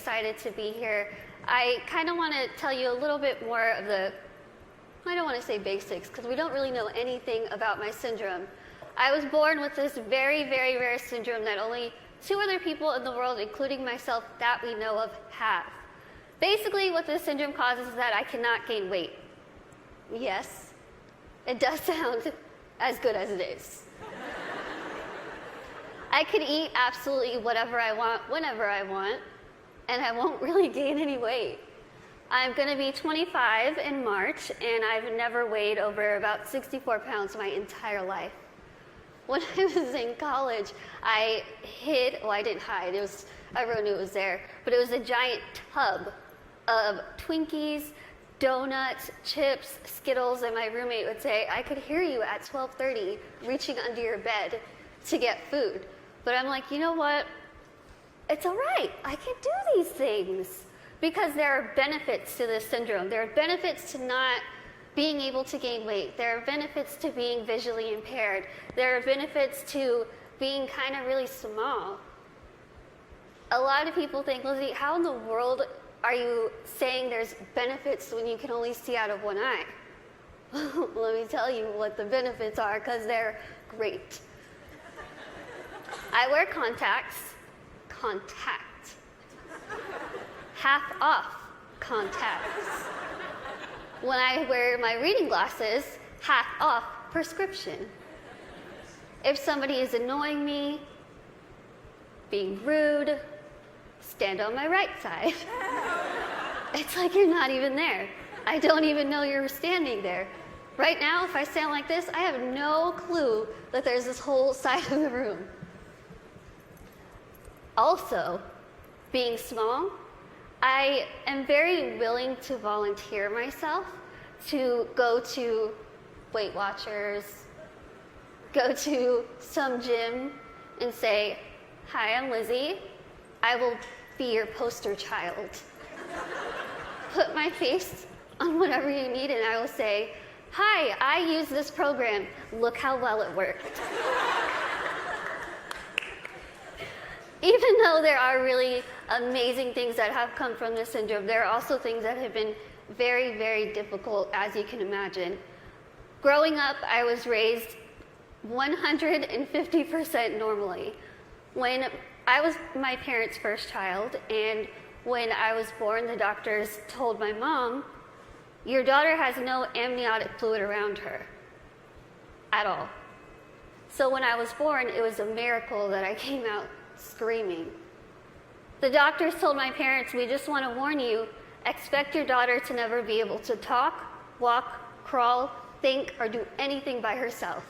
excited to be here. I kind of want to tell you a little bit more of the, I don't want to say basics, because we don't really know anything about my syndrome. I was born with this very, very rare syndrome that only 2 other people in the world, including myself, that we know of, have. Basically, what this syndrome causes is that I cannot gain weight. Yes, it does sound as good as it is. I can eat absolutely whatever I want, whenever I want, and I won't really gain any weight. I'm going to be 25 in March, and I've never weighed over about 64 pounds my entire life. When I was in college, I didn't hide, everyone knew it was there, but it was a giant tub of Twinkies, donuts, chips, Skittles, and my roommate would say, I could hear you at 12:30 reaching under your bed to get food. But I'm like, you know what? It's all right. I can do these things because there are benefits to this syndrome. There are benefits to not being able to gain weight. There are benefits to being visually impaired. There are benefits to being kind of really small. A lot of people think, Lizzie, how in the world are you saying there's benefits when you can only see out of one eye? Let me tell you what the benefits are, because they're great. I wear contacts. Half off contacts. When I wear my reading glasses, half off prescription. If somebody is annoying me, being rude, stand on my right side. It's like you're not even there. I don't even know you're standing there. Right now, if I stand like this, I have no clue that there's this whole side of the room. Also, being small, I am very willing to volunteer myself to go to Weight Watchers, go to some gym and say, hi, I'm Lizzie. I will be your poster child. Put my face on whatever you need and I will say, hi, I use this program. Look how well it worked. Even though there are really amazing things that have come from this syndrome, there are also things that have been very, very difficult, as you can imagine. Growing up, I was raised 150% normally. When I was my parents' first child, and when I was born, the doctors told my mom, your daughter has no amniotic fluid around her at all. So when I was born, it was a miracle that I came out screaming. The doctors told my parents, we just want to warn you, expect your daughter to never be able to talk, walk, crawl, think, or do anything by herself.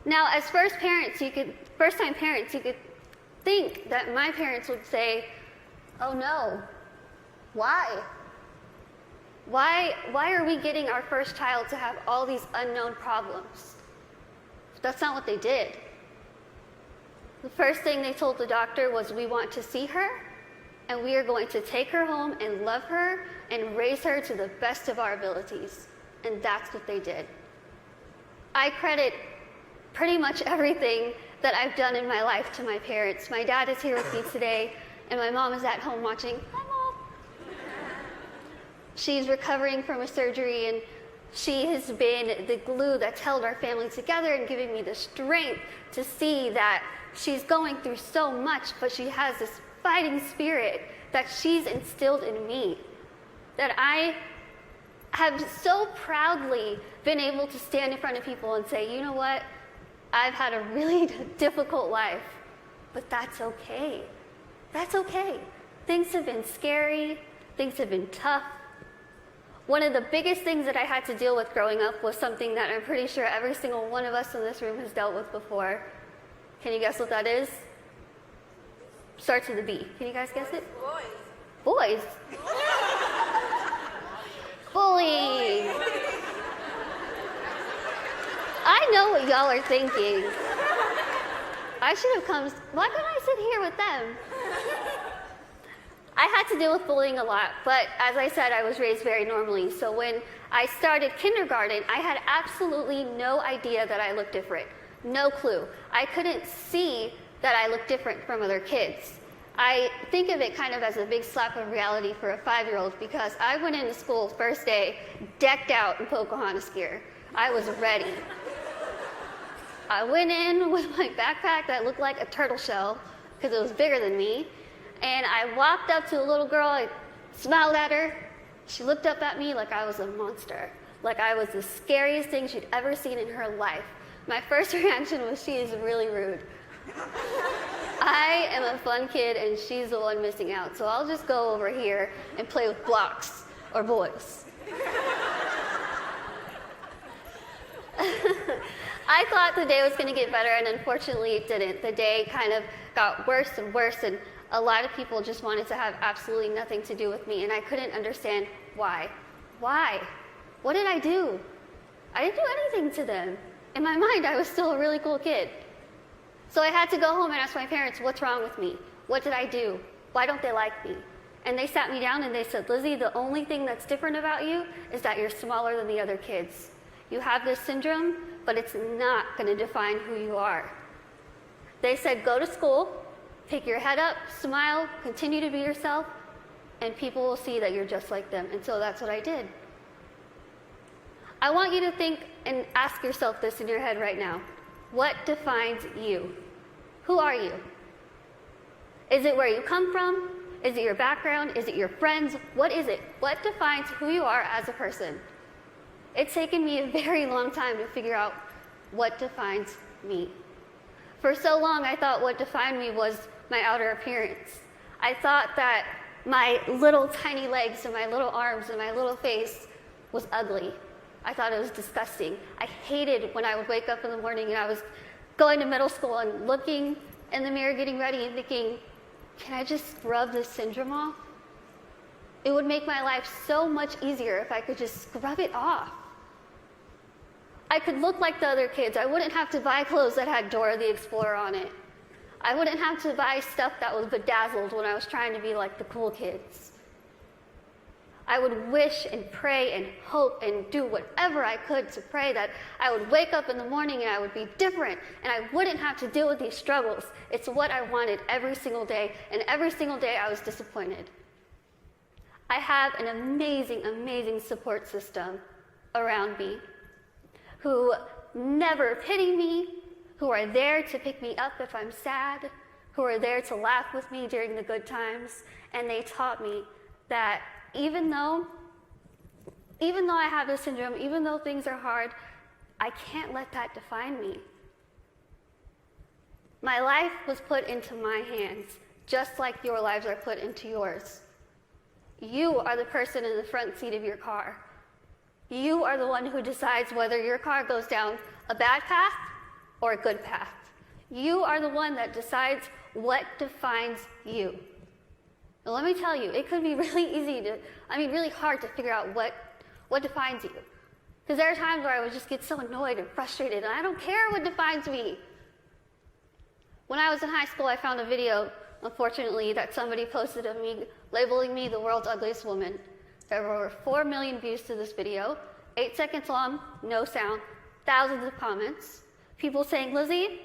Now, as first-time parents, you could think that my parents would say, oh no, why? Why are we getting our first child to have all these unknown problems? But that's not what they did. The first thing they told the doctor was, we want to see her, and we are going to take her home and love her and raise her to the best of our abilities. And that's what they did. I credit pretty much everything that I've done in my life to my parents. My dad is here with me today, and my mom is at home watching. Hi, Mom. She's recovering from a surgery, and she has been the glue that's held our family together and giving me the strength to see that she's going through so much, but she has this fighting spirit that she's instilled in me, that I have so proudly been able to stand in front of people and say, you know what, I've had a really difficult life, but that's okay. That's okay. Things have been scary. Things have been tough. One of the biggest things that I had to deal with growing up was something that I'm pretty sure every single one of us in this room has dealt with before. Can you guess what that is? Starts with a B. Can you guys guess it? Boys. Bullying. I know what y'all are thinking. I should have come. Why couldn't I sit here with them? I had to deal with bullying a lot, but as I said, I was raised very normally. So when I started kindergarten, I had absolutely no idea that I looked different. No clue. I couldn't see that I looked different from other kids. I think of it kind of as a big slap of reality for a 5-year-old because I went into school first day decked out in Pocahontas gear. I was ready. I went in with my backpack that looked like a turtle shell because it was bigger than me. And I walked up to a little girl, I smiled at her. She looked up at me like I was a monster, like I was the scariest thing she'd ever seen in her life. My first reaction was, she is really rude. I am a fun kid and she's the one missing out, so I'll just go over here and play with blocks or boys. I thought the day was going to get better, and unfortunately it didn't. The day kind of got worse and worse, and a lot of people just wanted to have absolutely nothing to do with me, and I couldn't understand why. Why? What did I do? I didn't do anything to them. In my mind, I was still a really cool kid. So I had to go home and ask my parents, what's wrong with me? What did I do? Why don't they like me? And they sat me down and they said, Lizzie, the only thing that's different about you is that you're smaller than the other kids. You have this syndrome, but it's not going to define who you are. They said, go to school, pick your head up, smile, continue to be yourself, and people will see that you're just like them. And so that's what I did. I want you to think and ask yourself this in your head right now. What defines you? Who are you? Is it where you come from? Is it your background? Is it your friends? What is it? What defines who you are as a person? It's taken me a very long time to figure out what defines me. For so long, I thought what defined me was my outer appearance. I thought that my little tiny legs and my little arms and my little face was ugly. I thought it was disgusting. I hated when I would wake up in the morning and I was going to middle school and looking in the mirror, getting ready and thinking, can I just scrub this syndrome off? It would make my life so much easier if I could just scrub it off. I could look like the other kids. I wouldn't have to buy clothes that had Dora the Explorer on it. I wouldn't have to buy stuff that was bedazzled when I was trying to be like the cool kids. I would wish and pray and hope and do whatever I could to pray that I would wake up in the morning and I would be different and I wouldn't have to deal with these struggles. It's what I wanted every single day, and every single day I was disappointed. I have an amazing, amazing support system around me who never pity me, who are there to pick me up if I'm sad, who are there to laugh with me during the good times, and they taught me that even though I have this syndrome, even though things are hard, I can't let that define me. My life was put into my hands, just like your lives are put into yours. You are the person in the front seat of your car. You are the one who decides whether your car goes down a bad path or a good path. You are the one that decides what defines you. Now, let me tell you, it could be really hard to figure out what defines you. Because there are times where I would just get so annoyed and frustrated, and I don't care what defines me. When I was in high school, I found a video, unfortunately, that somebody posted of me, labeling me the world's ugliest woman. There were over 4 million views to this video, 8 seconds long, no sound, thousands of comments. People saying, Lizzie,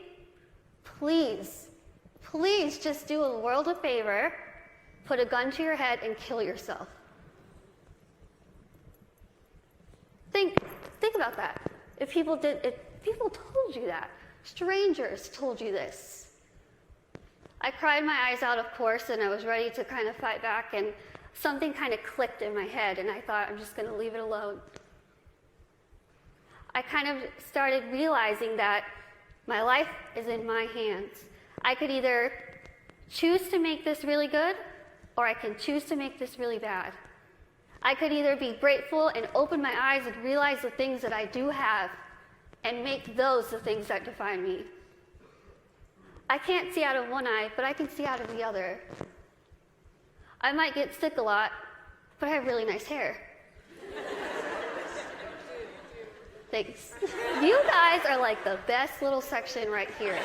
please just do a world a favor, put a gun to your head and kill yourself. Think about that. If people told you that, strangers told you this. I cried my eyes out, of course, and I was ready to kind of fight back, and something kind of clicked in my head, and I thought, I'm just going to leave it alone. I kind of started realizing that my life is in my hands. I could either choose to make this really good, or I can choose to make this really bad. I could either be grateful and open my eyes and realize the things that I do have and make those the things that define me. I can't see out of one eye, but I can see out of the other. I might get sick a lot, but I have really nice hair. Thanks. You guys are like the best little section right here.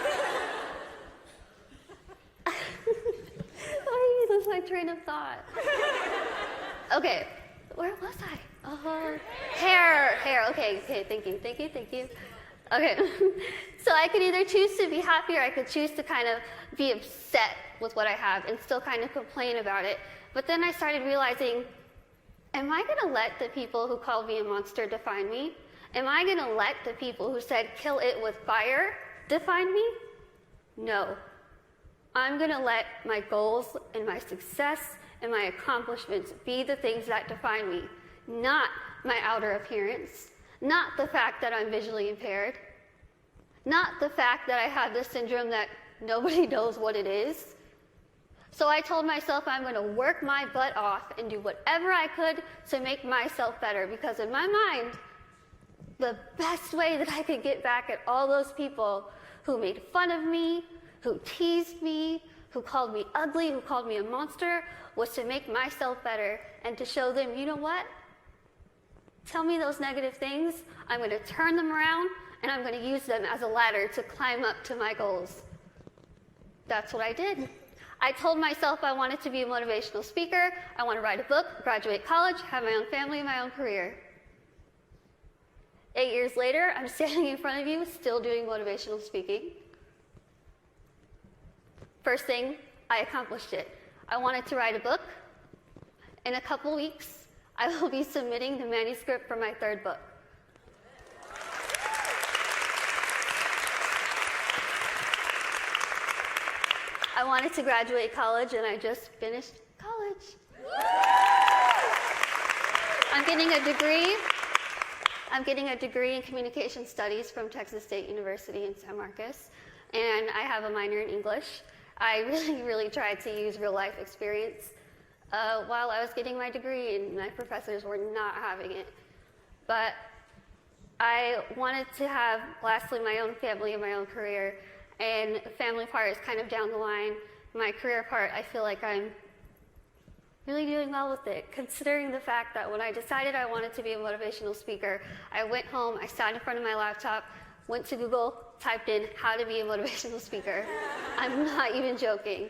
I lose my train of thought. Okay, where was I? Hair. Okay, thinking. Okay, so I could either choose to be happy or I could choose to kind of be upset with what I have and still kind of complain about it. But then I started realizing, am I going to let the people who called me a monster define me? Am I going to let the people who said kill it with fire define me? No. I'm going to let my goals and my success and my accomplishments be the things that define me, not my outer appearance, not the fact that I'm visually impaired, not the fact that I have this syndrome that nobody knows what it is. So I told myself I'm going to work my butt off and do whatever I could to make myself better, because in my mind, the best way that I could get back at all those people who made fun of me, who teased me, who called me ugly, who called me a monster, was to make myself better and to show them, you know what? Tell me those negative things, I'm going to turn them around, and I'm going to use them as a ladder to climb up to my goals. That's what I did. I told myself I wanted to be a motivational speaker, I want to write a book, graduate college, have my own family, my own career. 8 years later, I'm standing in front of you, still doing motivational speaking. First thing, I accomplished it. I wanted to write a book. In a couple weeks, I will be submitting the manuscript for my third book. I wanted to graduate college, and I just finished college. I'm getting a degree in communication studies from Texas State University in San Marcos, and I have a minor in English. I really tried to use real life experience while I was getting my degree, and my professors were not having it. But I wanted to have, lastly, my own family and my own career, and the family part is kind of down the line. My career part, I feel like I'm really doing well with it, considering the fact that when I decided I wanted to be a motivational speaker, I went home, I sat in front of my laptop, went to Google, typed in how to be a motivational speaker. I'm not even joking.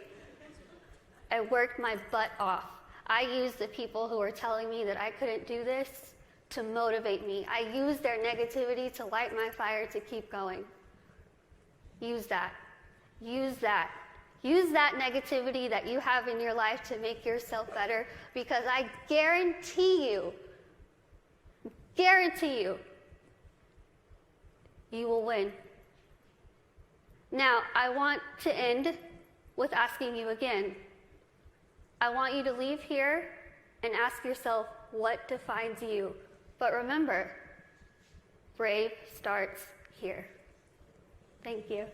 I worked my butt off. I used the people who were telling me that I couldn't do this to motivate me. I used their negativity to light my fire to keep going. Use that. Use that. Use that negativity that you have in your life to make yourself better, because I guarantee you, you will win. Now, I want to end with asking you again. I want you to leave here and ask yourself what defines you. But remember, brave starts here. Thank you.